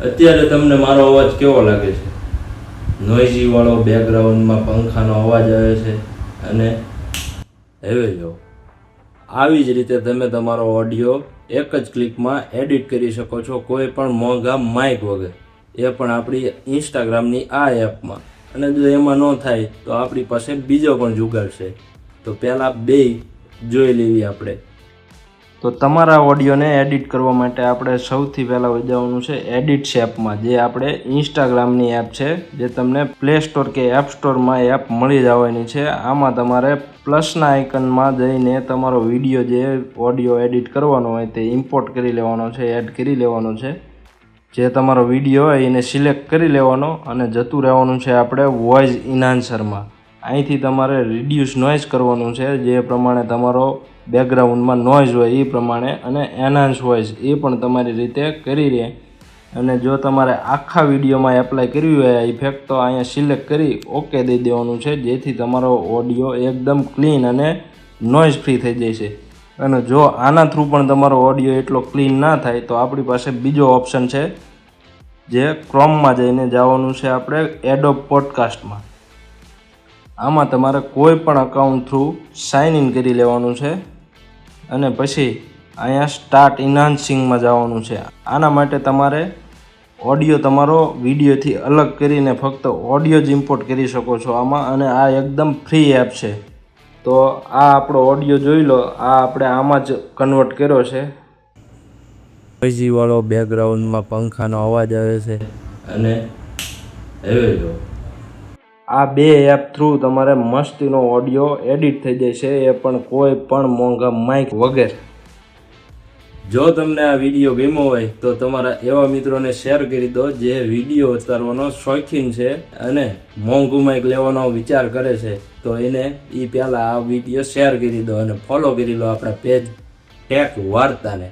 અત્યારે તમને મારો અવાજ કેવો લાગે છે? નોઇઝી વાળો, બેકગ્રાઉન્ડમાં પંખાનો અવાજ આવે છે. અને હવે જો આવી જ રીતે તમે તમારો ઓડિયો એક જ ક્લિકમાં એડિટ કરી શકો છો, કોઈ પણ મોંઘા માઇક વગર, એ પણ આપણી ઇન્સ્ટાગ્રામની આ એપમાં. અને જો એમાં ન થાય તો આપણી પાસે બીજો પણ જુગાડ છે. તો પહેલાં બે જોઈ લેવી આપણે. તો તમારા ઓડિયોને એડિટ કરવા માટે આપણે સૌથી પહેલાં જવાનું છે એડિટ્સ એપમાં, જે આપણે ઇન્સ્ટાગ્રામની એપ છે, જે તમને પ્લે સ્ટોર કે એપ સ્ટોરમાં એપ મળી જવાની છે. આમાં તમારે પ્લસના આઇકનમાં જઈને તમારો વિડીયો જે ઓડિયો એડિટ કરવાનો હોય તે ઇમ્પોર્ટ કરી લેવાનો છે, એડ કરી લેવાનો છે. જે તમારો વિડીયો હોય એને સિલેક્ટ કરી લેવાનો અને જતું રહેવાનું છે આપણે વોઇસ ઇન્હાન્સરમાં. અહીંથી તમારે રિડ્યુસ નોઇઝ કરવાનું છે, જે પ્રમાણે તમારો બેકગ્રાઉન્ડમાં નોઇઝ હોય એ પ્રમાણે, અને એનહાન્સ વોઇસ એ પણ તમારી રીતે કરી રહે. અને જો તમારે આખા વિડીયોમાં એપ્લાય કરવી હોય આ ઇફેક્ટ, તો અહીંયા સિલેક્ટ કરી ઓકે દઈ દેવાનું છે, જેથી તમારો ઓડિયો એકદમ ક્લીન અને નોઇઝ ફ્રી થઈ જાય છે. અને જો આના થ્રુ પણ તમારો ઓડિયો એટલો ક્લીન ના થાય તો આપણી પાસે બીજો ઓપ્શન છે, જે ક્રોમમાં જઈને જવાનું છે આપણે એડોબ પોડકાસ્ટમાં. આમાં તમારે કોઈ પણ અકાઉન્ટ થ્રુ સાઇન ઇન કરી લેવાનું છે અને પછી અહીંયા સ્ટાર્ટ ઇન્હાન્સિંગમાં જવાનું છે. આના માટે તમારે ઓડિયો તમારો વિડીયોથી અલગ કરીને ફક્ત ઓડિયો જ ઇમ્પોર્ટ કરી શકો છો આમાં, અને આ એકદમ ફ્રી એપ છે. તો આ આપણો ઓડિયો જોઈ લો, આ આપણે આમાં જ કન્વર્ટ કર્યો છે. નોઇઝી વાળો, બેકગ્રાઉન્ડમાં પંખાનો અવાજ આવે છે. અને હવે જો આ બે એપ થ્રુ તમારે મસ્તીનો ઓડિયો એડિટ થઈ જાય છે, એ પણ કોઈ પણ મોંઘા માઇક વગર. જો તમને આ વિડીયો ગમ્યો હોય તો તમારા એવા મિત્રોને શેર કરી દો જે વિડીયો ઉતારવાનો શોખીન છે અને મોંઘું માઇક લેવાનો વિચાર કરે છે. તો એને પહેલાં આ વિડીયો શેર કરી દો અને ફોલો કરી લો આપણા પેજ ટેક વાર્તાને.